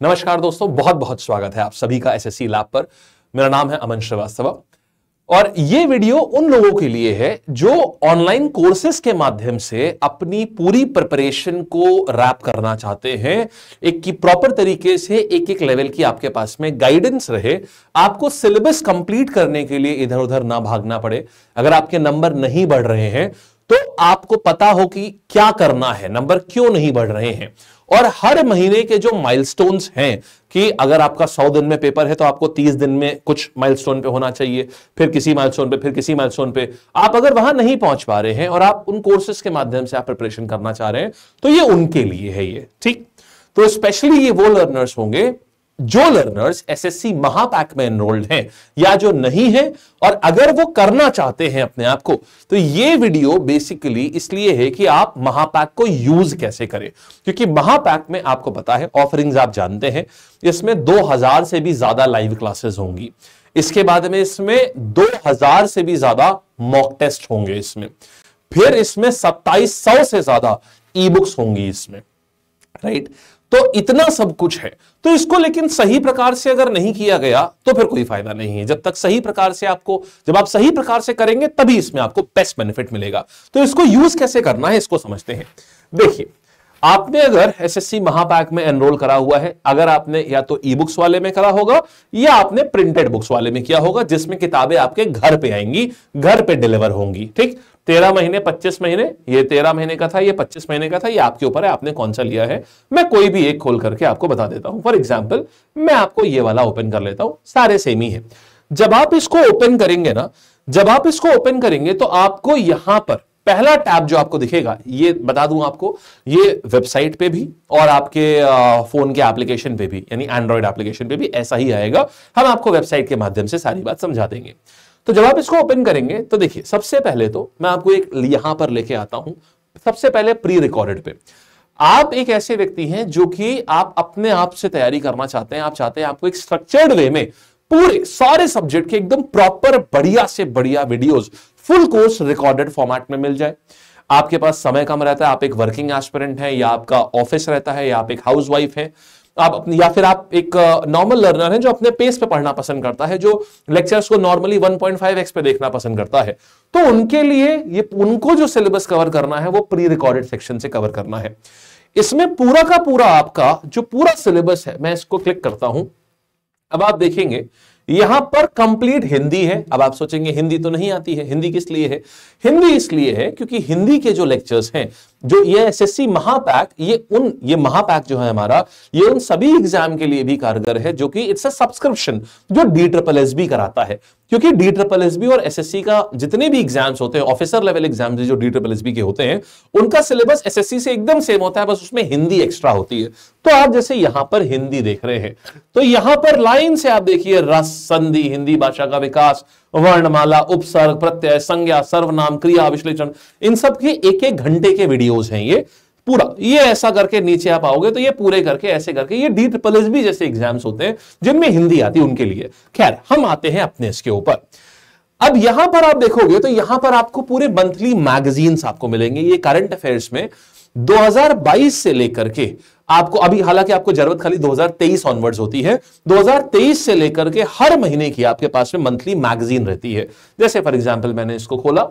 नमस्कार दोस्तों, बहुत बहुत स्वागत है आप सभी का एसएससी लैब पर। मेरा नाम है अमन श्रीवास्तव और ये वीडियो उन लोगों के लिए है जो ऑनलाइन कोर्सेज के माध्यम से अपनी पूरी प्रिपरेशन को रैप करना चाहते हैं। एक की प्रॉपर तरीके से एक एक लेवल की आपके पास में गाइडेंस रहे, आपको सिलेबस कंप्लीट करने के लिए इधर उधर ना भागना पड़े। अगर आपके नंबर नहीं बढ़ रहे हैं तो आपको पता हो कि क्या करना है, नंबर क्यों नहीं बढ़ रहे हैं। और हर महीने के जो माइलस्टोन्स हैं कि अगर आपका 100 दिन में पेपर है तो आपको 30 दिन में कुछ माइलस्टोन पे होना चाहिए, फिर किसी माइलस्टोन पे, फिर किसी माइलस्टोन पे। आप अगर वहां नहीं पहुंच पा रहे हैं और आप उन कोर्सेज के माध्यम से आप प्रिपरेशन करना चाह रहे हैं तो ये उनके लिए है ये, ठीक। तो स्पेशली ये वो लर्नर्स होंगे जो लर्नर्स एसएससी महापैक में एनरोल्ड हैं या जो नहीं है, और अगर वो करना चाहते हैं अपने आप को, तो ये वीडियो बेसिकली इसलिए है कि आप महापैक को यूज कैसे करें। क्योंकि महापैक में आपको पता है ऑफरिंग्स आप जानते हैं, इसमें 2000 से भी ज्यादा लाइव क्लासेस होंगी। इसके बाद में इसमें 2000 से भी ज्यादा मॉक टेस्ट होंगे इसमें, फिर इसमें 2700 से ज्यादा ई बुक्स होंगी इसमें, राइट। तो इतना सब कुछ है। तो इसको लेकिन सही प्रकार से अगर नहीं किया गया तो फिर कोई फायदा नहीं है। जब तक सही प्रकार से जब आप सही प्रकार से करेंगे तभी इसमें आपको बेस्ट बेनिफिट मिलेगा। तो इसको यूज कैसे करना है इसको समझते हैं। देखिए, आपने अगर एसएससी महापैक में एनरोल करा हुआ है, अगर आपने या तो ई बुक्स वाले में करा होगा या आपने प्रिंटेड बुक्स वाले में किया होगा, जिसमें किताबें आपके घर पे आएंगी, घर पे डिलीवर होंगी, ठीक। 13 महीने, 25 महीने, ये 13 महीने का था, ये 25 महीने का था, ये आपके ऊपर है आपने कौन सा लिया है। मैं कोई भी एक खोल करके आपको बता देता हूं। फॉर एग्जाम्पल मैं आपको ये वाला ओपन कर लेता हूं, सारे सेम ही है। जब आप इसको ओपन करेंगे ना, जब आप इसको ओपन करेंगे तो आपको यहां पर पहला टैब जो आपको दिखेगा, ये बता दूं आपको, ये वेबसाइट पे भी और आपके फोन के एप्लीकेशन पे भी, यानी एंड्रॉइड एप्लीकेशन पे भी ऐसा ही आएगा। हम आपको वेबसाइट के माध्यम से सारी बात समझा देंगे। तो जब आप इसको ओपन करेंगे तो देखिए, सबसे पहले तो मैं आपको एक यहां पर लेके आता हूं। सबसे पहले प्री रिकॉर्डेड पे आप एक ऐसे व्यक्ति हैं जो कि आप अपने आप से तैयारी करना चाहते हैं। आप चाहते हैं आपको एक स्ट्रक्चर्ड वे में पूरे सारे सब्जेक्ट के एकदम प्रॉपर बढ़िया से बढ़िया videos full course recorded format में मिल जाए। आपके पास समय कम रहता है, आप एक वर्किंग एस्पिरेंट हैं, या आपका ऑफिस रहता है, या आप एक हाउसवाइफ हैं, आप अपनी, या फिर आप एक नॉर्मल लर्नर हैं जो अपने पेस पे पढ़ना पसंद करता है, जो लेक्चर्स को नॉर्मली 1.5x पे देखना पसंद करता है। तो उनके लिए ये, उनको जो सिलेबस कवर करना है वो प्री रिकॉर्डेड सेक्शन से कवर करना है। इसमें पूरा का पूरा आपका जो पूरा सिलेबस है, मैं इसको क्लिक करता हूं। अब आप देखेंगे यहां पर कंप्लीट हिंदी है। अब आप सोचेंगे हिंदी तो नहीं आती है। हिंदी किस लिए है? हिंदी इसलिए है क्योंकि हिंदी के जो लेक्चर्स हैं, जो ये एसएससी महापैक, ये महापैक जो है हमारा, ये उन सभी एग्जाम के लिए भी कारगर है जो कि इट्स अ सब्सक्रिप्शन जो DSSB कराता है। क्योंकि DSSB और एसएससी का जितने भी एग्जाम्स होते हैं, ऑफिसर लेवल एग्जाम्स जो DSSB के होते हैं, उनका सिलेबस एसएससी से एकदम सेम होता है, बस उसमें हिंदी एक्स्ट्रा होती है। तो आप जैसे यहां पर हिंदी देख रहे हैं तो यहां पर लाइन से आप देखिए, रस, संधि, हिंदी भाषा का विकास, वर्णमाला, उपसर्ग, प्रत्यय, संज्ञा, सर्वनाम, क्रिया विश्लेषण, इन सब के एक एक घंटे के वीडियोस हैं। ये पूरा, ये ऐसा करके नीचे आप आओगे तो ये पूरे करके ऐसे करके, ये DSSB जैसे एग्जाम्स होते हैं जिनमें हिंदी आती है उनके लिए। खैर, हम आते हैं अपने इसके ऊपर। अब यहां पर आप देखोगे तो यहां पर आपको पूरे मंथली मैगजीन्स आपको मिलेंगे। ये करंट अफेयर्स में 2022 से लेकर के आपको, अभी हालांकि आपको जरूरत खाली 2023 ऑनवर्ड्स होती है, 2023 से लेकर के हर महीने की आपके पास में मंथली मैगजीन रहती है। जैसे फॉर एग्जांपल मैंने इसको खोला,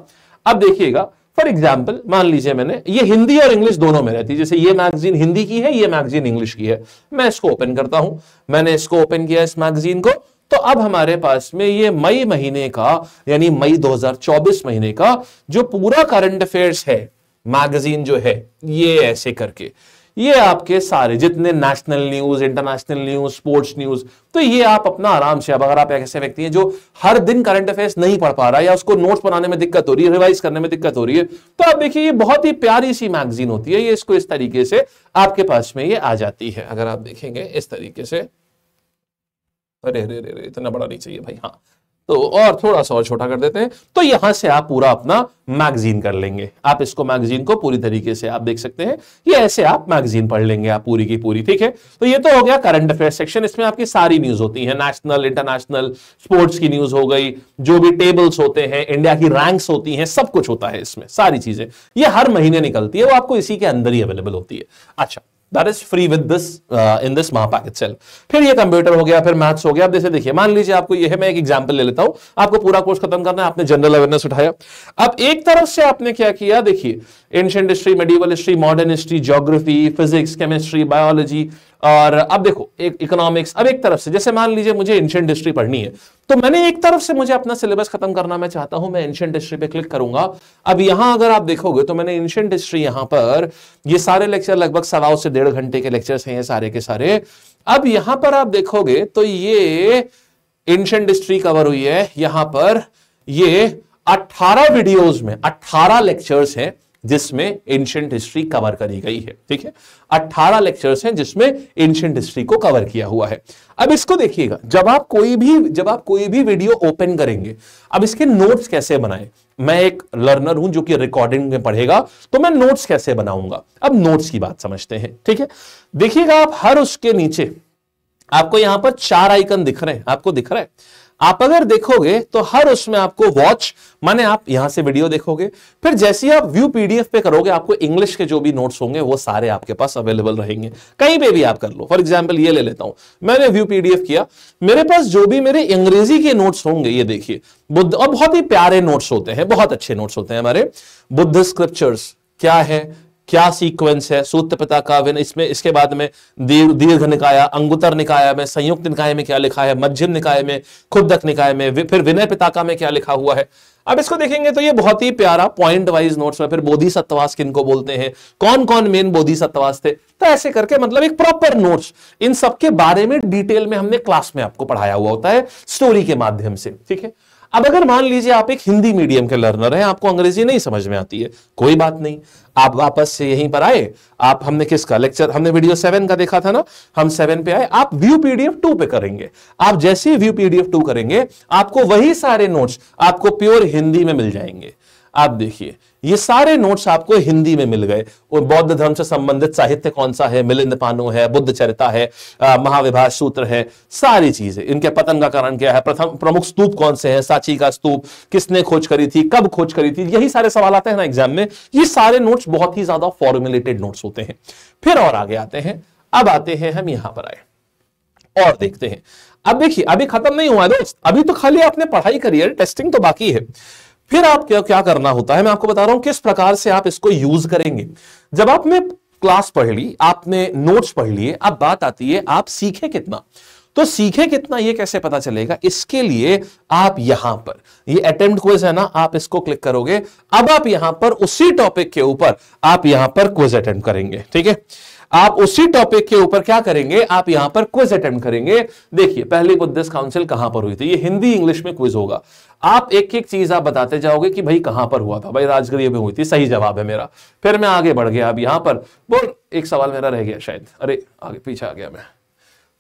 अब देखिएगा, फॉर एग्जांपल मान लीजिए मैंने, ये हिंदी और इंग्लिश दोनों में रहती है। जैसे ये मैगजीन हिंदी की है, ये मैगजीन इंग्लिश की है। मैं इसको ओपन करता हूं, मैंने इसको ओपन किया इस मैगजीन को। तो अब हमारे पास में ये मई महीने का, यानी मई 2024 महीने का जो पूरा करंट अफेयर्स है, मैगजीन जो है, ये ऐसे करके, ये आपके सारे जितने national news, international news, sports news, तो ये आप अपना आराम से, अब अगर आप ऐसे व्यक्ति हैं जो हर दिन करंट अफेयर्स नहीं पढ़ पा रहा है, या उसको नोट्स बनाने में दिक्कत हो रही है, रिवाइज करने में दिक्कत हो रही है, तो आप देखिए ये बहुत ही प्यारी सी मैगजीन होती है। ये इसको इस तरीके से आपके पास में ये आ जाती है। अगर आप देखेंगे इस तरीके से, अरे अरे अरे इतना बड़ा नहीं चाहिए भाई, हाँ, तो और थोड़ा सा और छोटा कर देते हैं। तो यहां से आप पूरा अपना मैगजीन कर लेंगे। आप इसको मैगजीन को पूरी तरीके से आप देख सकते हैं, ये ऐसे आप मैगजीन पढ़ लेंगे आप पूरी की पूरी, ठीक है। तो ये तो हो गया करंट अफेयर सेक्शन। इसमें आपकी सारी न्यूज होती है, नेशनल, इंटरनेशनल, स्पोर्ट्स की न्यूज हो गई, जो भी टेबल्स होते हैं, इंडिया की रैंक्स होती हैं, सब कुछ होता है इसमें, सारी चीजें। ये हर महीने निकलती है, वो आपको इसी के अंदर ही अवेलेबल होती है। अच्छा, that is free with this in this महापैक इटसेल्फ। फिर ये कंप्यूटर हो गया, फिर मैथ्स हो गया। अब जैसे देखिए, मान लीजिए आपको ये है, मैं एक एग्जांपल ले लेता हूं, आपको पूरा कोर्स खत्म करना है, आपने जनरल अवेयरनेस उठाया। अब एक तरफ से आपने क्या किया, देखिए ancient history, medieval history, modern history, geography, physics, chemistry, biology, और अब देखो एक इकोनॉमिक्स। अब एक तरफ से, जैसे मान लीजिए मुझे एंशिएंट हिस्ट्री पढ़नी है, तो मैंने एक तरफ से मुझे अपना सिलेबस खत्म करना मैं चाहता हूं, मैं एंशिएंट हिस्ट्री पे क्लिक करूंगा। अब यहां अगर आप देखोगे तो मैंने एंशिएंट हिस्ट्री, यहां पर ये सारे लेक्चर लगभग 1.25 से 1.5 घंटे के लेक्चर्स हैं ये सारे के सारे। अब यहां पर आप देखोगे तो ये एंशिएंट हिस्ट्री कवर हुई है, यहां पर ये 18 वीडियोस में 18 लेक्चर्स हैं जिसमें एंशिएंट हिस्ट्री कवर करी गई है। ठीक है, 18 लेक्चर्स हैं जिसमें एंशिएंट हिस्ट्री को कवर किया हुआ है। अब इसको देखिएगा, जब आप कोई भी वीडियो ओपन करेंगे, अब इसके नोट्स कैसे बनाएं। मैं एक लर्नर हूं जो कि रिकॉर्डिंग में पढ़ेगा, तो मैं नोट्स कैसे बनाऊंगा। अब नोट्स की बात समझते हैं। ठीक है, देखिएगा आप हर उसके नीचे आपको यहां पर 4 आइकन दिख रहे हैं, आपको दिख रहा है। आप अगर देखोगे तो हर उसमें आपको वॉच, माने आप यहां से वीडियो देखोगे, फिर जैसे ही आप व्यू पीडीएफ पे करोगे, आपको इंग्लिश के जो भी नोट्स होंगे वो सारे आपके पास अवेलेबल रहेंगे, कहीं पे भी आप कर लो। फॉर एग्जांपल ये ले लेता हूं, मैंने व्यू पीडीएफ किया, मेरे पास जो भी मेरे अंग्रेजी के नोट्स होंगे, ये देखिए बुद्ध, और बहुत ही प्यारे नोट्स होते हैं, बहुत अच्छे नोट्स होते हैं हमारे। बुद्ध स्क्रिप्चर्स क्या है, क्या सीक्वेंस है, सूत्र पिटक विनय, इसमें इसके बाद में दीर्घ निकाय, अंगुत्तर निकाय में, संयुक्त निकाय में क्या लिखा है, मध्यम निकाय में, खुद्दक निकाय में, फिर विनय पिटक में क्या लिखा हुआ है। अब इसको देखेंगे तो ये बहुत ही प्यारा पॉइंट वाइज नोट्स में, फिर बोधिसत्वास किनको बोलते हैं, कौन कौन मेन बोधिसत्वास थे, तो ऐसे करके मतलब एक प्रॉपर नोट्स, इन सब के बारे में डिटेल में हमने क्लास में आपको पढ़ाया हुआ होता है स्टोरी के माध्यम से। ठीक है, अब अगर मान लीजिए आप एक हिंदी मीडियम के लर्नर हैं, आपको अंग्रेजी नहीं समझ में आती है, कोई बात नहीं, आप वापस से यहीं पर आए, आप हमने किसका लेक्चर, हमने वीडियो 7 का देखा था ना, हम 7 पे आए, आप व्यू पीडीएफ 2 पे करेंगे। आप जैसे ही व्यू पीडीएफ 2 करेंगे, आपको वही सारे नोट्स आपको प्योर हिंदी में मिल जाएंगे। आप देखिए ये सारे नोट्स आपको हिंदी में मिल गए, और बौद्ध धर्म से संबंधित साहित्य कौन सा है, मिलिंद पानु है, बुद्ध चरिता है, महाविभाष सूत्र है, सारी चीजें, इनके पतन का कारण क्या है, प्रथम प्रमुख स्तूप कौन से हैं, सांची का स्तूप किसने खोज करी थी, कब खोज करी थी, यही सारे सवाल आते हैं ना एग्जाम में। ये सारे नोट्स बहुत ही ज्यादा फॉर्मुलेटेड नोट्स होते हैं। फिर और आगे आते हैं, अब आते हैं हम यहां पर आए और देखते हैं। अब देखिए अभी खत्म नहीं हुआ है दोस्त, अभी तो खाली आपने पढ़ाई करी है, टेस्टिंग तो बाकी है। फिर आप क्या करना होता है, मैं आपको बता रहा हूं किस प्रकार से आप इसको यूज करेंगे। जब आपने क्लास पढ़ ली, आपने नोट्स पढ़ लिए, अब बात आती है आप सीखे कितना। तो सीखे कितना ये कैसे पता चलेगा, इसके लिए आप यहां पर ये अटेम्प्ट क्विज है ना, आप इसको क्लिक करोगे। अब आप यहां पर उसी टॉपिक के ऊपर आप यहां पर क्विज अटेम्प्ट करेंगे। ठीक है, आप उसी टॉपिक के ऊपर क्या करेंगे, आप यहां पर क्विज अटेम्प्ट करेंगे। देखिए पहली बुद्धिस्ट काउंसिल कहां पर हुई थी, ये हिंदी इंग्लिश में क्विज होगा। आप एक एक चीज आप बताते जाओगे कि भाई कहां पर हुआ था, भाई राजगृह में हुई थी, सही जवाब है मेरा। फिर मैं आगे बढ़ गया, अब यहां पर बोल एक सवाल मेरा रह गया शायद, अरे आगे पीछे आ गया मैं।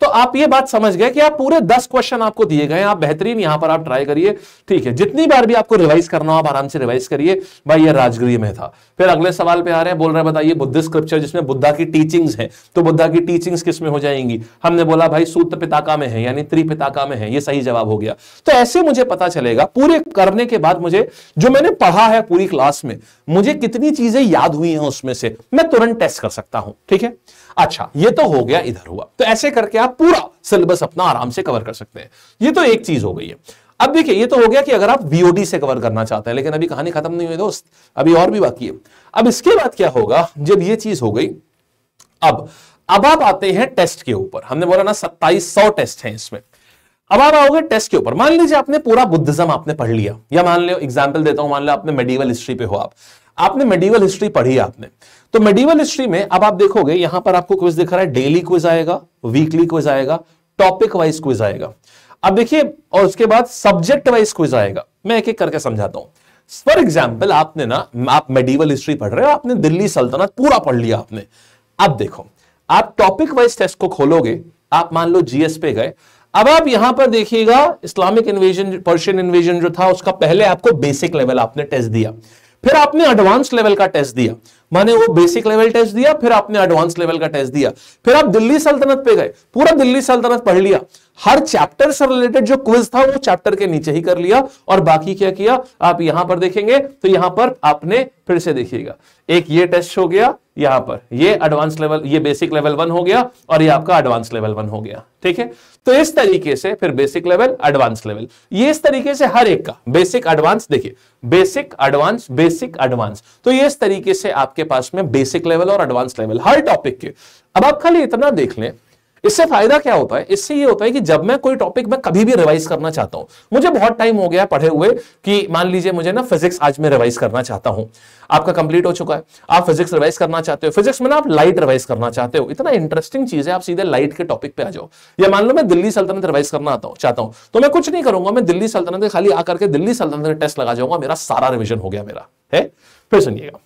तो आप ये बात समझ गए कि आप पूरे 10 क्वेश्चन आपको दिए गए हैं, आप बेहतरीन यहां पर आप ट्राई करिए। ठीक है, जितनी बार भी आपको रिवाइज करना हो आप आराम से रिवाइज करिए। भाई ये राजगृह में था। फिर अगले सवाल पे आ रहे हैं, बोल रहे हैं बताइए बुद्धिस्ट स्क्रिप्चर जिसमें बुद्धा की टीचिंग्स हैं, तो बुद्धा की टीचिंग्स किस में हो जाएंगी। हमने बोला भाई सूत्र पिटक में है, यानी त्रिपिटका में है, ये सही जवाब हो गया। तो ऐसे मुझे पता चलेगा, पूरे करने के बाद मुझे जो मैंने पढ़ा है पूरी क्लास में, मुझे कितनी चीजें याद हुई हैं उसमें से मैं तुरंत टेस्ट कर सकता हूं। ठीक है, अच्छा ये तो हो गया, इधर हुआ। तो ऐसे करके आप पूरा सिलेबस अपना आराम से कवर कर सकते हैं। ये तो एक चीज हो गई है। अब देखिए ये तो हो गया कि अगर आप वीओडी से कवर करना चाहते हैं, लेकिन अभी कहानी खत्म नहीं हुई दोस्त, अभी और भी बाकी है। अब इसके बाद क्या होगा, जब ये चीज हो गई, अब आप आते हैं टेस्ट के ऊपर। हमने बोला ना 2700 टेस्ट हैं इसमें। अब आप आओगे टेस्ट के ऊपर। मान लीजिए आपने पूरा बुद्धिज्म आपने पढ़ लिया, या मान लो एग्जाम्पल देता हूं, मान लो आपने मेडिवल हिस्ट्री पे हो, आपने मेडिवल हिस्ट्री पढ़ी आपने, तो मेडिवल हिस्ट्री में अब आप देखोगे यहां पर आपको क्विज दिख रहा है, डेली क्विज आएगा, वीकली क्विज आएगा, टॉपिक वाइज क्विज आएगा। अब देखिए, और उसके बाद सब्जेक्ट वाइज क्विज आएगा। मैं एक एक करके समझाता हूं। फॉर एग्जाम्पल आपने ना, आप मेडिवल हिस्ट्री पढ़ रहे हो, आपने दिल्ली सल्तनत पूरा पढ़ लिया आपने। अब देखो आप टॉपिक वाइज टेस्ट को खोलोगे, आप मान लो जीएस पे गए, अब आप यहां पर देखिएगा इस्लामिक इन्वेजन, पर्शियन इन्वेजन जो था उसका पहले आपको बेसिक लेवल आपने टेस्ट दिया, फिर आपने एडवांस लेवल का टेस्ट दिया, माने वो बेसिक लेवल टेस्ट दिया, फिर आपने एडवांस लेवल का टेस्ट दिया, फिर आप दिल्ली सल्तनत पे गए, पूरा दिल्ली सल्तनत पढ़ लिया, हर चैप्टर से रिलेटेड जो क्विज था वो चैप्टर के नीचे ही कर लिया, और बाकी क्या किया आप यहां पर देखेंगे तो यहां पर आपने फिर से देखिएगा, एक ये टेस्ट हो गया, यहां पर ये एडवांस लेवल, ये बेसिक लेवल 1 हो गया और ये आपका एडवांस लेवल 1 हो गया। ठीक है, तो इस तरीके से फिर बेसिक लेवल, एडवांस लेवल, ये इस तरीके से हर एक का बेसिक एडवांस, देखिए बेसिक एडवांस बेसिक एडवांस, तो ये इस तरीके से आपके पास में बेसिक लेवल और एडवांस लेवल हर टॉपिक के। अब आप खाली इतना देख लें, इससे फायदा क्या होता है, इससे ये होता है कि जब मैं कोई टॉपिक में कभी भी रिवाइज करना चाहता हूं, मुझे बहुत टाइम हो गया पढ़े हुए कि मान लीजिए मुझे ना फिजिक्स आज मैं रिवाइज करना चाहता हूं, आपका कंप्लीट हो चुका है, आप फिजिक्स रिवाइज करना चाहते हो, फिजिक्स में ना आप लाइट रिवाइज करना चाहते हो, इतना इंटरेस्टिंग चीज है, आप सीधे लाइट के टॉपिक पे आ जाओ। या मान लो मैं दिल्ली सल्तनत रिवाइज करना चाहता हूं, तो मैं कुछ नहीं करूंगा, मैं दिल्ली सल्तनत खाली आकर के दिल्ली सल्तनत का टेस्ट लगा जाऊंगा, मेरा सारा रिविजन हो गया मेरा है। फिर सुनिएगा,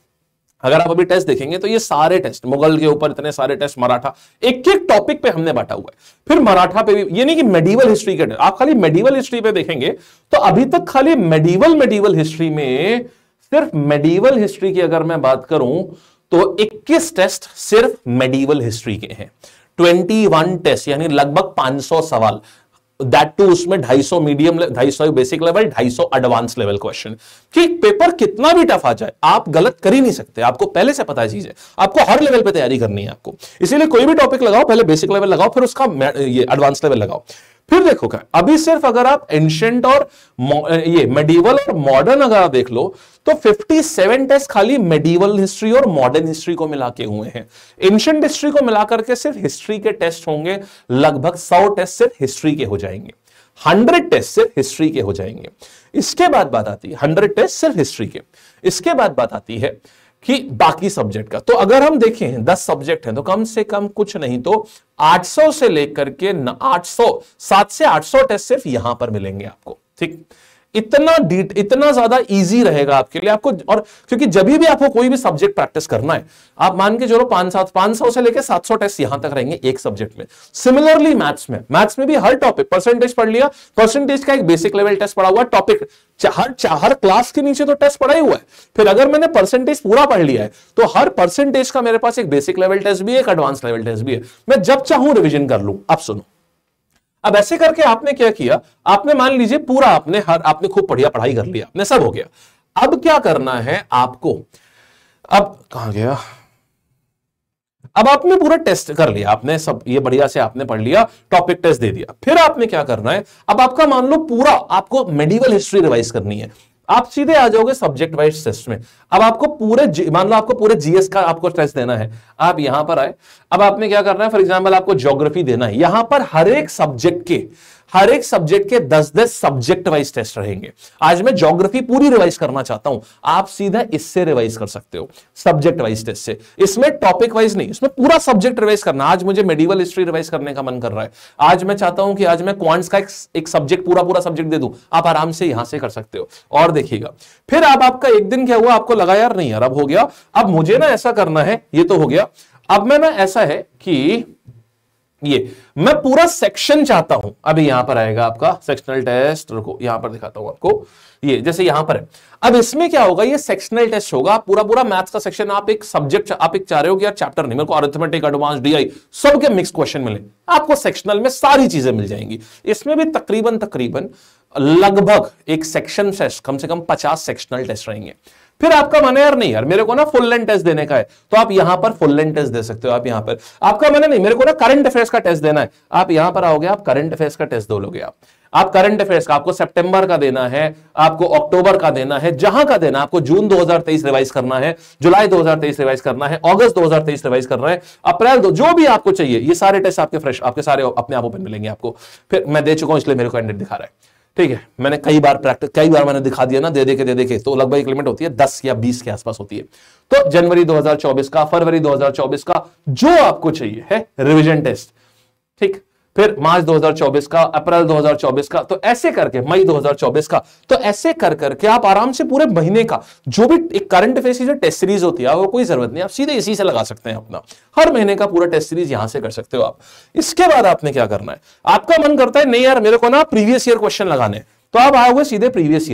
अगर आप अभी टेस्ट देखेंगे तो ये सारे टेस्ट, मुगल के ऊपर इतने सारे टेस्ट, मराठा, एक एक टॉपिक पे हमने बांटा हुआ है। फिर मराठा पे भी, ये नहीं कि मेडिवल हिस्ट्री के, आप खाली मेडिवल हिस्ट्री पे देखेंगे तो अभी तक खाली मेडिवल हिस्ट्री में, सिर्फ मेडिवल हिस्ट्री की अगर मैं बात करूं तो 21 टेस्ट सिर्फ मेडिवल हिस्ट्री के हैं, 21 टेस्ट यानी लगभग 500 सवाल, दैट टू उसमें 250 medium, 250 basic level, 250 advance level question. कि पेपर कितना भी टफ आ जाए आप गलत कर ही नहीं सकते, आपको पहले से पता है चीजें, आपको हर लेवल पे तैयारी करनी है आपको, इसीलिए कोई भी टॉपिक लगाओ पहले बेसिक लेवल लगाओ, फिर उसका ये एडवांस लेवल लगाओ। फिर देखो क्या, अभी सिर्फ अगर आप एंशिएंट और ये मेडिवल और मॉडर्न अगर आप देख लो तो 57 टेस्ट खाली मेडिवल हिस्ट्री और मॉडर्न हिस्ट्री को मिला के हुए हैं। एंशिएंट हिस्ट्री को मिलाकर के सिर्फ हिस्ट्री के टेस्ट होंगे, लगभग 100 टेस्ट सिर्फ हिस्ट्री के हो जाएंगे, 100 टेस्ट सिर्फ हिस्ट्री के हो जाएंगे। इसके बाद बात आती है 100 टेस्ट सिर्फ हिस्ट्री के, इसके बाद बात आती है कि बाकी सब्जेक्ट का। तो अगर हम देखें 10 सब्जेक्ट हैं तो कम से कम कुछ नहीं तो 800 से लेकर के 7 से 800 टेस्ट सिर्फ यहां पर मिलेंगे आपको। ठीक, इतना ज्यादा इजी रहेगा आपके लिए आपको। और क्योंकि जब भी आपको कोई भी सब्जेक्ट प्रैक्टिस करना है, आप मान के चलो 500 से लेकर 700 टेस्ट यहां तक रहेंगे एक सब्जेक्ट में। सिमिलरली मैथ्स में भी हर टॉपिक परसेंटेज पढ़ लिया, परसेंटेज का एक बेसिक लेवल टेस्ट पढ़ा हुआ, टॉपिक हर क्लास के नीचे तो टेस्ट पढ़ा ही हुआ है। फिर अगर मैंने परसेंटेज पूरा पढ़ लिया है तो हर परसेंटेज का मेरे पास एक बेसिक लेवल टेस्ट भी है, एक एडवांस लेवल टेस्ट भी है, मैं जब चाहूं रिविजन कर लूं। अब सुनो, अब ऐसे करके आपने क्या किया, आपने मान लीजिए पूरा आपने खूब बढ़िया पढ़ाई कर लिया, आपने सब हो गया। अब क्या करना है आपको, अब कहां गया, अब आपने पूरा टेस्ट कर लिया, आपने सब ये बढ़िया से आपने पढ़ लिया, टॉपिक टेस्ट दे दिया। फिर आपने क्या करना है, अब आपका मान लो पूरा आपको मेडिवल हिस्ट्री रिवाइज करनी है, आप सीधे आ जाओगे सब्जेक्ट वाइज टेस्ट में। अब आपको मान लो आपको पूरे जीएस का आपको टेस्ट देना है, आप यहां पर आए। अब आपने क्या करना है, फॉर एग्जांपल आपको ज्योग्राफी देना है, यहां पर हर एक सब्जेक्ट के 10-10 सब्जेक्ट वाइज टेस्ट रहेंगे। आज मैं ज्योग्राफी पूरी रिवाइज करना चाहता हूं, आप सीधा इससे रिवाइज कर सकते हो, सब्जेक्ट वाइज टेस्ट से। इसमें टॉपिक वाइज नहीं, इसमें पूरा सब्जेक्ट रिवाइज करना। आज मुझे मेडिवल हिस्ट्री रिवाइज करने का मन कर रहा है, आज मैं चाहता हूं कि आज मैं क्वांट्स का एक सब्जेक्ट पूरा सब्जेक्ट दे दूं, आप आराम से यहां से कर सकते हो। और देखिएगा फिर अब आपका एक दिन क्या हुआ, आपको लगा यार नहीं यार अब हो गया, अब मुझे ना ऐसा करना है, ये तो हो गया, अब मैं ना ऐसा है कि ये मैं पूरा सेक्शन चाहता हूं। अभी यहां पर आएगा आपका सेक्शनल टेस्ट, रुको यहां पर दिखाता हूं आपको, ये जैसे यहां पर है। अब इसमें क्या होगा, ये सेक्शनल टेस्ट होगा, पूरा मैथ्स का सेक्शन, आप एक सब्जेक्ट आप एक चाह रहे हो कि यार चैप्टर नहीं, मेरे को अरिथमेटिक, एडवांस, डीआई सबके मिक्स क्वेश्चन मिले, आपको सेक्शनल में सारी चीजें मिल जाएंगी। इसमें भी तकरीबन लगभग एक सेक्शन से कम 50 सेक्शनल टेस्ट रहेंगे। फिर आपका मन है यार नहीं यार मेरे को ना फुल लेंथ टेस्ट देने का है, तो आप यहां पर फुल लेंथ टेस्ट दे सकते हो। आप यहां पर आपका मन है नहीं मेरे को ना करंट अफेयर्स का टेस्ट देना है, आप यहां पर आओगे, आप करंट अफेयर्स का टेस्ट दोगे। आप करंट अफेयर्स का आपको सितंबर का देना है, आपको अक्टूबर का देना है, जहां का देना, आपको जून 2023 रिवाइज करना है, जुलाई 2023 रिवाइज करना है, अगस्त 2023 रिवाइज करना है, अप्रैल जो भी आपको चाहिए, ये सारे टेस्ट आपके फ्रेश, आपके सारे अपने आप ओपन मिलेंगे आपको। फिर मैं दे चुका हूं इसलिए मेरे को कैंडिडेट दिखा रहा है, ठीक है। मैंने कई बार मैंने दिखा दिया ना, दे दे के तो लगभग एक लिमिट होती है 10 या 20 के आसपास होती है। तो जनवरी 2024 का, फरवरी 2024 का जो आपको चाहिए है रिवीजन टेस्ट, ठीक। फिर मार्च 2024 का, अप्रैल 2024 का, तो ऐसे करके मई 2024 का, तो ऐसे कर करके आप आराम से पूरे महीने का जो भी एक करंट अफेयर्स की जो टेस्ट सीरीज होती है वो कोई जरूरत नहीं, आप सीधे इसी से लगा सकते हैं अपना, हर महीने का पूरा टेस्ट सीरीज यहां से कर सकते हो आप। इसके बाद आपने क्या करना है, आपका मन करता है नहीं यार मेरे को ना प्रीवियस ईयर क्वेश्चन लगाने, तो आप आओगे सीधे प्रीवियस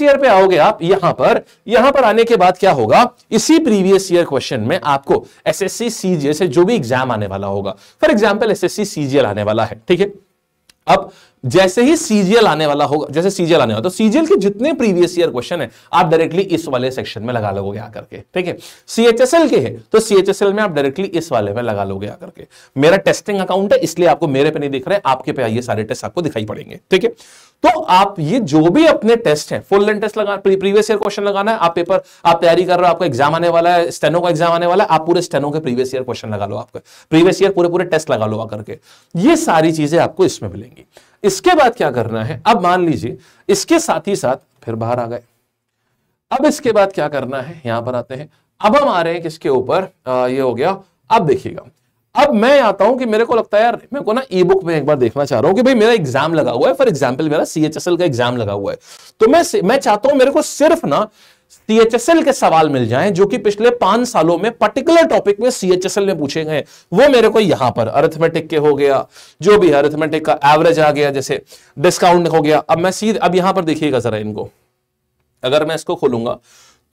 ईयर पे आओगे आप यहां पर आने के बाद क्या होगा, इसी प्रीवियस ईयर क्वेश्चन में आपको एसएससी सीजीएल से जो भी एग्जाम आने वाला होगा, फॉर एग्जांपल एसएससी सीजीएल आने वाला है, ठीक है। अब जैसे ही सीजीएल आने वाला होगा, जैसे सीजीएल आने वाला, तो सीजीएल के जितने प्रीवियस ईयर क्वेश्चन है आप डायरेक्टली इस वाले सेक्शन में लगा लोगे आकर के, ठीक है। सीएचएसएल के है तो सीएचएसएल में आप डायरेक्टली इस वाले में लगा लोगे आकर के। मेरा टेस्टिंग अकाउंट है इसलिए आपको मेरे पे नहीं दिख रहे, आपके पे ये सारे टेस्ट आपको दिखाई पड़ेंगे, ठीक है। तो आप ये जो भी अपने टेस्ट हैं, फुल लेंथ टेस्ट लगा, प्रीवियस ईयर क्वेश्चन लगाना है, आप पेपर आप तैयारी कर रहे हो, आपका एग्जाम आने वाला है, स्टेनो का एग्जाम आने वाला है, आप पूरे स्टेनो के प्रीवियस ईयर क्वेश्चन लगा लो, आपका प्रीवियस ईयर पूरे टेस्ट लगा लो आकर के। ये सारी चीजें आपको इसमें मिलेंगी। इसके बाद क्या करना है, अब मान लीजिए इसके साथ ही साथ फिर बाहर आ गए, अब इसके बाद क्या करना है, यहां पर आते हैं, अब हम आ रहे हैं किसके ऊपर, ये हो गया। अब देखिएगा, अब मैं आता हूं कि मेरे को लगता है यार मेरे को ना ई बुक में एक बार देखना चाह रहा हूं कि भाई मेरा एग्जाम लगा हुआ है, फॉर एग्जांपल मेरा सीएचएसएल का एग्जाम लगा हुआ है, तो मैं चाहता हूं मेरे को सिर्फ ना सीएचएसएल के सवाल मिल जाएं जो कि पिछले 5 सालों में पर्टिकुलर टॉपिक में सीएचएसएल में पूछे गए, वो मेरे को यहां पर अरिथमेटिक के हो गया, जो भी अरिथमेटिक का एवरेज आ गया, जैसे डिस्काउंट हो गया। अब मैं सीधे अब यहां पर देखिएगा जरा इनको, अगर मैं इसको खोलूंगा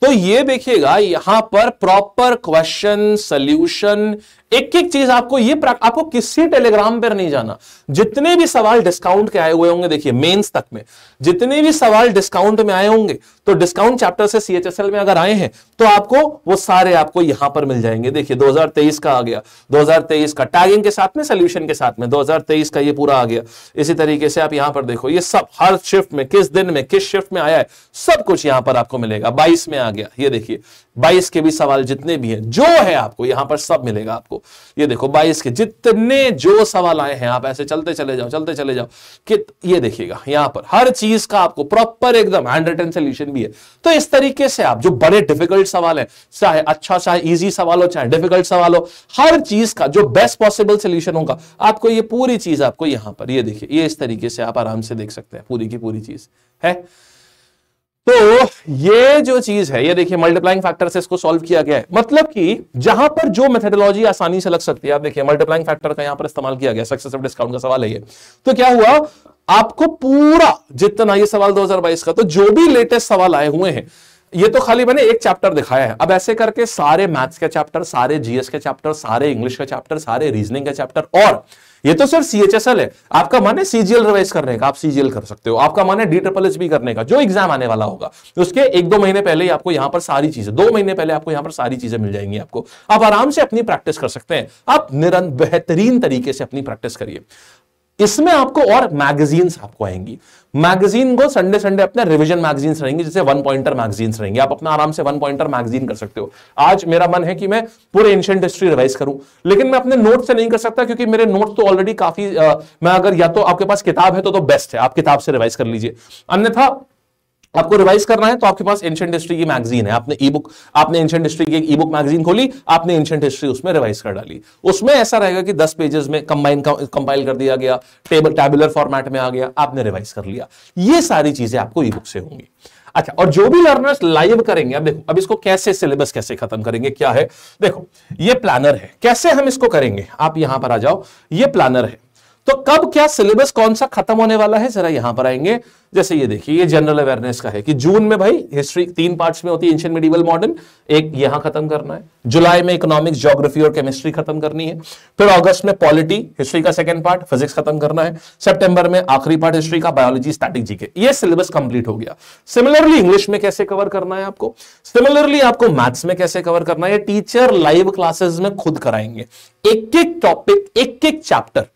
तो ये देखिएगा यहां पर प्रॉपर क्वेश्चन सॉल्यूशन, एक एक चीज आपको आपको किसी टेलीग्राम पर नहीं जाना, जितने भी सवाल डिस्काउंट के आए हुए होंगे, देखिए मेंस तक में जितने भी सवाल डिस्काउंट में आए होंगे, तो डिस्काउंट चैप्टर से सीएचएसएल में अगर आए हैं तो आपको वो सारे आपको यहां पर मिल जाएंगे। देखिए 2023 का आ गया, 2023 का टैगिंग के साथ में, सोल्यूशन के साथ में 2023 का ये पूरा आ गया। इसी तरीके से आप यहां पर देखो, ये सब हर शिफ्ट में, किस दिन में किस शिफ्ट में आया है, सब कुछ यहां पर आपको मिलेगा। 22 में आ गया, ये देखिए 22 के भी सवाल जितने भी हैं जो है आपको यहां पर सब मिलेगा आपको। ये देखो 22 के जितने जो सवाल आए हैं, आप ऐसे चलते चले जाओ कि ये देखिएगा यहां पर हर चीज का आपको प्रॉपर एकदम हैंड रिटन सॉल्यूशन भी है। तो इस तरीके से आप जो बड़े डिफिकल्ट सवाल है, चाहे अच्छा चाहे इजी सवाल हो चाहे डिफिकल्ट सवाल हो, हर चीज का जो बेस्ट पॉसिबल सॉल्यूशन होगा आपको, ये पूरी चीज आपको यहां पर, ये देखिए ये इस तरीके से आप आराम से देख सकते हैं, पूरी की पूरी चीज है। तो ये जो चीज है, ये देखिए मल्टीप्लाइंग फैक्टर से इसको सॉल्व किया गया है, मतलब कि जहां पर जो मेथोडोलॉजी आसानी से लग सकती है, आप देखिए मल्टीप्लाइंग फैक्टर का यहां पर इस्तेमाल किया गया, सक्सेसिव डिस्काउंट का सवाल है ये। तो क्या हुआ, आपको पूरा जितना ये सवाल 2022 का, तो जो भी लेटेस्ट सवाल आए हुए हैं, ये तो खाली मैंने एक चैप्टर दिखाया है, अब ऐसे करके सारे मैथ्स के चैप्टर, सारे जीएस के चैप्टर, सारे इंग्लिश के चैप्टर, सारे रीजनिंग के चैप्टर, और ये तो सिर्फ सीएचएसएल है। आपका मन है सीजीएल रिवाइज करने का, आप सीजीएल कर सकते हो, आपका मन है DSSS करने का, जो एग्जाम आने वाला होगा उसके 1-2 महीने पहले ही आपको यहां पर सारी चीजें, 2 महीने पहले आपको यहां पर सारी चीजें मिल जाएंगी आपको। आप आराम से अपनी प्रैक्टिस कर सकते हैं, आप बेहतरीन तरीके से अपनी प्रैक्टिस करिए। इसमें आपको और मैगजीन्स आपको आएंगी, मैगजीन को संडे अपने रिवीजन मैगजीन्स रहेंगी, जैसे 1 पॉइंटर मैगजीन्स रहेंगे, आप अपना आराम से 1 पॉइंटर मैगजीन कर सकते हो। आज मेरा मन है कि मैं पूरे एंशिएंट हिस्ट्री रिवाइज करूं, लेकिन मैं अपने नोट से नहीं कर सकता क्योंकि मेरे नोट तो ऑलरेडी काफी मैं अगर या तो आपके पास किताब है तो बेस्ट है, आप किताब से रिवाइज कर लीजिए, अन्यथा आपको रिवाइज करना है तो आपके पास एंशिएंट हिस्ट्री की मैगजीन है, आपने एंशिएंट हिस्ट्री की ई बुक मैगजीन खोली, आपने एंशिएंट हिस्ट्री उसमें रिवाइज कर डाली। उसमें ऐसा रहेगा कि 10 पेजेस में कंपाइल कर दिया गया, टैबुलर फॉर्मेट में आ गया, आपने रिवाइज कर लिया। ये सारी चीजें आपको ई बुक से होंगी। अच्छा, और जो भी लर्नर्स लाइव करेंगे, अब देखो अब इसको कैसे सिलेबस कैसे खत्म करेंगे, क्या है, देखो ये प्लानर है, कैसे हम इसको करेंगे, आप यहां पर आ जाओ, ये प्लानर है। तो कब क्या सिलेबस कौन सा खत्म होने वाला है, जरा यहां पर आएंगे। जैसे ये देखिए, ये जनरल अवेयरनेस का है कि जून में भाई हिस्ट्री 3 पार्ट्स में होती है, एंशिएंट मिडिवल मॉडर्न, एक यहां खत्म करना है। जुलाई में इकोनॉमिक्स, ज्योग्राफी और केमिस्ट्री खत्म करनी है। फिर अगस्त में पॉलिटी, हिस्ट्री का 2nd पार्ट, फिजिक्स खत्म करना है। सितंबर में आखिरी पार्ट हिस्ट्री का, बायोलॉजी, स्टैटिक, जीके। ये सिलेबस कंप्लीट हो गया। सिमिलरली इंग्लिश में कैसे कवर करना है आपको, सिमिलरली आपको मैथ्स में कैसे कवर करना है, टीचर लाइव क्लासेस में खुद कराएंगे, एक एक टॉपिक, एक एक चैप्टर।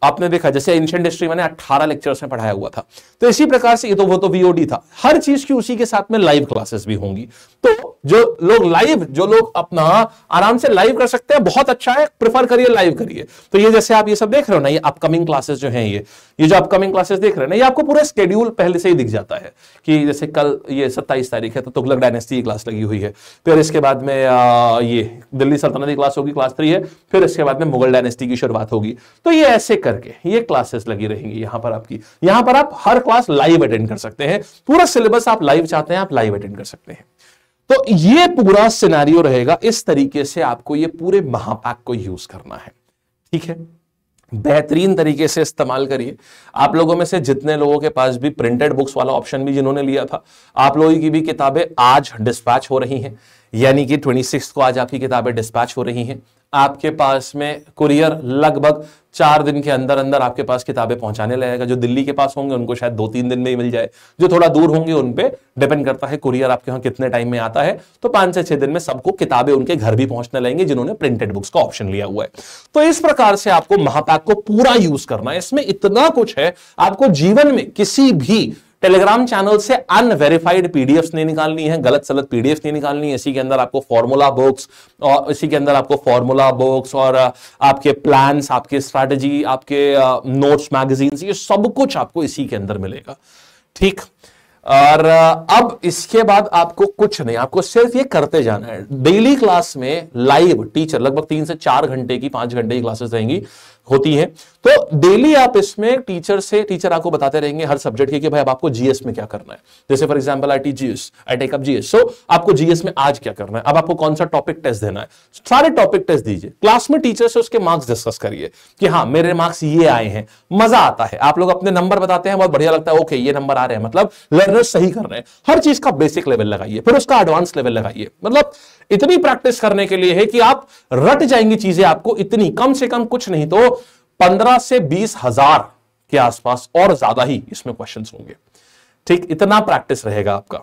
आपने देखा जैसे एंशिएंट हिस्ट्री मैंने 18 लेक्चर्स में पढ़ाया हुआ था, तो इसी प्रकार से ये तो वो तो वीओडी था, हर चीज की उसी के साथ में लाइव क्लासेस भी होंगी। तो जो लोग अपना आराम से लाइव कर सकते हैं, बहुत अच्छा है, प्रेफर करिए, लाइव करिए। तो ये जैसे आप ये सब देख रहे हो ना, ये अपकमिंग क्लासेस जो हैं, ये जो अपकमिंग क्लासेस देख रहे हैं ना, ये आपको पूरा स्केड्यूल पहले से ही दिख जाता है कि जैसे कल ये 27 तारीख है तो तुगलक डायनेस्टी की क्लास लगी हुई है, फिर इसके बाद में ये दिल्ली सल्तनत की क्लास होगी, क्लास 3 है, फिर इसके बाद में मुगल डायनेस्टी की शुरुआत होगी। तो ये ऐसे करके ये क्लासेस लगी रहेंगी यहां पर आपकी, यहां पर आप हर क्लास लाइव अटेंड कर सकते हैं, पूरा सिलेबस आप लाइव चाहते हैं आप लाइव अटेंड कर सकते हैं। तो ये पूरा सिनेरियो रहेगा, इस तरीके से आपको ये पूरे महापैक को यूज करना है, ठीक है। बेहतरीन तरीके से इस्तेमाल करिए। आप लोगों में से जितने लोगों के पास भी प्रिंटेड बुक्स वाला ऑप्शन भी जिन्होंने लिया था, आप लोगों की भी किताबें आज डिस्पैच हो रही हैं, यानी कि 26 को आज आपकी किताबें डिस्पैच हो रही हैं। आपके पास में कुरियर लगभग 4 दिन के अंदर अंदर आपके पास किताबें पहुंचाने लगेगा। जो दिल्ली के पास होंगे उनको शायद 2-3 दिन में ही मिल जाए, जो थोड़ा दूर होंगे उन पे डिपेंड करता है कुरियर आपके यहाँ कितने टाइम में आता है। तो 5 से 6 दिन में सबको किताबें उनके घर भी पहुंचने लगेंगे जिन्होंने प्रिंटेड बुक्स का ऑप्शन लिया हुआ है। तो इस प्रकार से आपको महापैक को पूरा यूज करना है। इसमें इतना कुछ है, आपको जीवन में किसी भी टेलीग्राम चैनल से अनवेरिफाइड पीडीएफ्स नहीं निकालनी है, गलत सलत पीडीएफ नहीं निकालनी है। इसी के अंदर आपको फॉर्मूला बुक्स और आपके प्लान्स, आपके स्ट्रैटेजी, आपके नोट्स, मैगजीन्स, ये सब कुछ आपको इसी के अंदर मिलेगा। ठीक, और अब इसके बाद आपको कुछ नहीं, आपको सिर्फ ये करते जाना है। डेली क्लास में लाइव टीचर लगभग 3 से 4 घंटे की, 5 घंटे की क्लासेस रहेंगी, होती है। तो डेली आप इसमें टीचर आपको बताते रहेंगे हर सब्जेक्ट के कि भाई अब आपको जीएस में क्या करना है। जैसे for example I take up GS, so आपको जीएस में आज क्या करना है, अब आपको कौन सा टॉपिक टेस्ट देना है, सारे टॉपिक टेस्ट दीजिए क्लास में। टीचर से उसके मार्क्स डिस्कस करिए कि हाँ मेरे मार्क्स ये आए हैं, मजा आता है। आप लोग अपने नंबर बताते हैं, बहुत बढ़िया लगता है, ओके ये नंबर आ रहे हैं, मतलब लर्नर्स सही कर रहे हैं। हर चीज का बेसिक लेवल लगाइए, फिर उसका एडवांस लेवल लगाइए। मतलब इतनी प्रैक्टिस करने के लिए है कि आप रट जाएंगी चीजें, आपको इतनी, कम से कम कुछ नहीं तो 15 से 20 हजार के आसपास और ज्यादा ही इसमें क्वेश्चंस होंगे। ठीक, इतना प्रैक्टिस रहेगा आपका।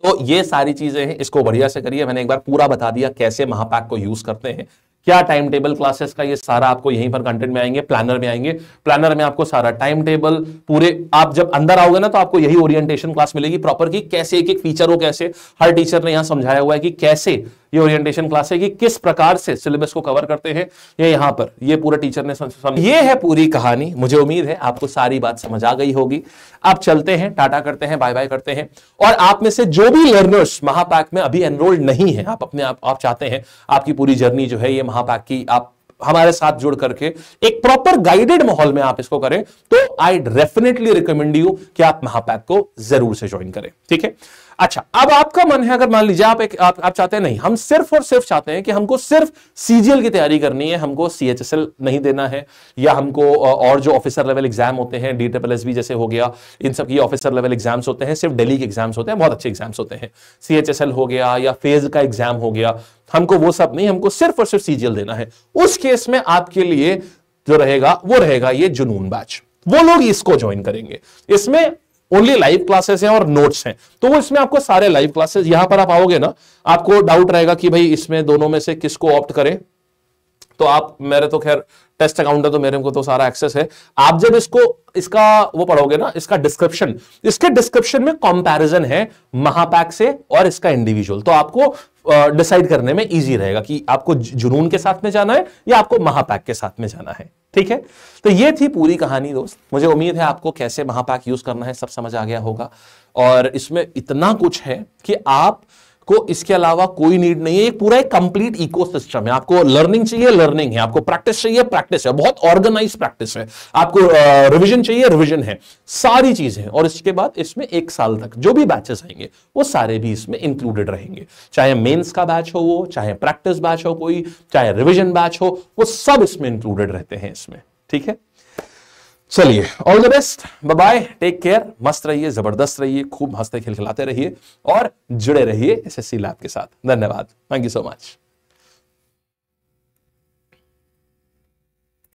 तो ये सारी चीजें हैं, इसको बढ़िया से करिए। मैंने एक बार पूरा बता दिया कैसे महापैक को यूज करते हैं, क्या टाइम टेबल क्लासेस का, ये सारा आपको यहीं पर कंटेंट में आएंगे। प्लानर में आएंगे, प्लानर में आपको सारा टाइम टेबल पूरे, आप जब अंदर आओगे ना तो आपको यही ओरिएंटेशन क्लास मिलेगी प्रॉपर की, कैसे एक एक फीचर हो, कैसे हर टीचर ने यहां समझाया हुआ है कि कैसे ये ओरिएंटेशन क्लास है कि किस प्रकार से सिलेबस को कवर करते हैं। ये यहां पर ये पूरा टीचर ने ये है पूरी कहानी। मुझे उम्मीद है आपको सारी बात समझ आ गई होगी। आप चलते हैं, टाटा करते हैं, बाय बाय करते हैं। और आप में से जो भी लर्नर्स महापैक में अभी एनरोल्ड नहीं है, आप अपने आप चाहते हैं आपकी पूरी जर्नी जो है ये महापैक की, आप हमारे साथ जुड़ करके एक प्रॉपर गाइडेड माहौल में आप इसको करें, तो आई डेफिनेटली रिकमेंड यू कि आप महापैक को जरूर से ज्वाइन करें। ठीक है, अच्छा, अब आपका मन है, अगर मान लीजिए आप चाहते हैं नहीं, हम सिर्फ और सिर्फ चाहते हैं कि हमको सिर्फ सीजीएल की तैयारी करनी है, हमको सीएचएसएल नहीं देना है, या हमको और जो ऑफिसर लेवल एग्जाम होते हैं, DSSB जैसे हो गया, इन सब की ऑफिसर लेवल एग्जाम्स होते हैं, सिर्फ दिल्ली के एग्जाम्स होते हैं, बहुत अच्छे एग्जाम्स होते हैं। सीएचएसएल हो गया या फेज का एग्जाम हो गया, हमको वो सब नहीं, हमको सिर्फ और सिर्फ सीजीएल देना है। उस केस में आपके लिए जो रहेगा वो रहेगा ये जुनून बैच। वो लोग इसको ज्वाइन करेंगे। इसमें ओनली लाइव क्लासेस हैं और नोट्स हैं, तो वो इसमें आपको सारे लाइव क्लासेस, यहां पर आप आओगे ना, आपको डाउट रहेगा कि भाई इसमें दोनों में से किसको ऑप्ट करें। तो आप, मेरे तो खैर टेस्ट अकाउंट है तो मेरे को तो सारा एक्सेस है। आप जब इसका वो पढ़ोगे ना, इसका डिस्क्रिप्शन, इसके डिस्क्रिप्शन में कंपैरिजन है महापैक से और इसका इंडिविजुअल, तो आपको डिसाइड करने में इजी रहेगा कि आपको जुनून के साथ में जाना है या आपको महापैक के साथ में जाना है। ठीक है, तो ये थी पूरी कहानी दोस्त। मुझे उम्मीद है आपको कैसे महापैक यूज करना है सब समझ आ गया होगा। और इसमें इतना कुछ है कि आप को इसके अलावा कोई नीड नहीं है। ये पूरा एक कंप्लीट इकोसिस्टम है। आपको लर्निंग चाहिए, लर्निंग है। आपको प्रैक्टिस चाहिए, प्रैक्टिस है। बहुत ऑर्गेनाइज प्रैक्टिस है। आपको रिवीजन चाहिए, रिवीजन है। सारी चीजें। और इसके बाद इसमें 1 साल तक जो भी बैचेस आएंगे वो सारे भी इसमें इंक्लूडेड रहेंगे। चाहे मेंस का बैच हो, वो चाहे प्रैक्टिस बैच हो, कोई चाहे रिवीजन बैच हो, वो सब इसमें इंक्लूडेड रहते हैं इसमें। ठीक है, चलिए, all the best, bye bye, take care, मस्त रहिए, जबरदस्त रहिए, खूब हंसते खिलखिलाते रहिए और जुड़े रहिए एसएससी लैब के साथ। धन्यवाद, थैंक यू सो मच।